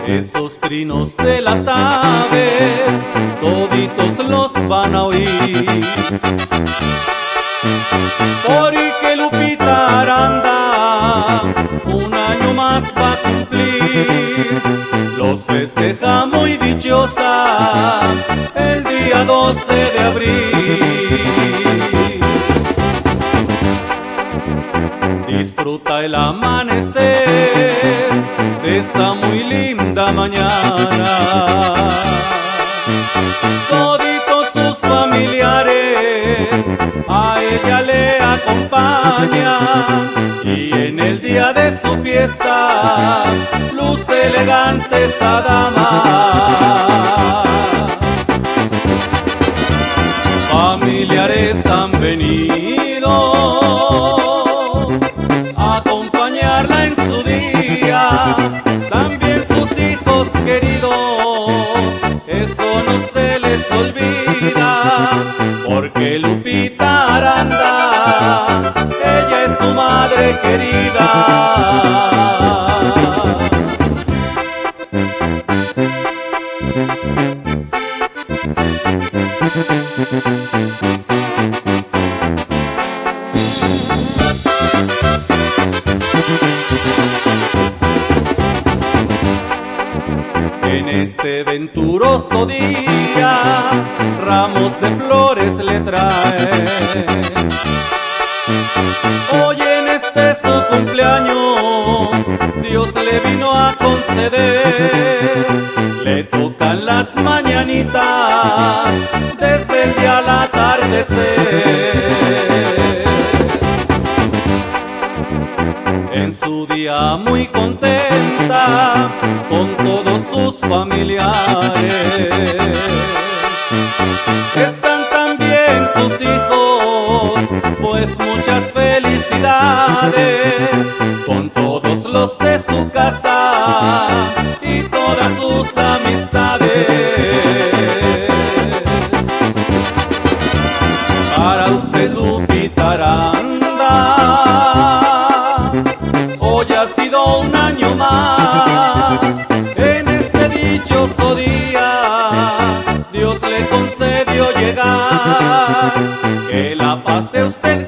Esos trinos de las aves, toditos los van a oír, porque Lupita Aranda un año más va a cumplir. Los festeja muy dichosa el día 12 de abril. Disfruta el amanecer de esa muy linda mañana. Toditos sus familiares a ella le acompañan, y en el día de su fiesta luce elegante esa dama. Familiares han venido a acompañarla en su día, también sus hijos queridos, eso no se les olvida, porque Lupita Aranda, ella es su madre querida. En este venturoso día ramos de flores le trae. Hoy en este su cumpleaños Dios le vino a conceder. Le tocan las mañanitas desde el día al atardecer. En su día muy contenta con todos sus familiares, están también sus hijos, pues muchas felicidades con todos los de su casa y todas sus amistades. Para usted, Lupita Aranda, hoy ha sido un año más. En este dichoso día Dios le concedió llegar. Que la pase usted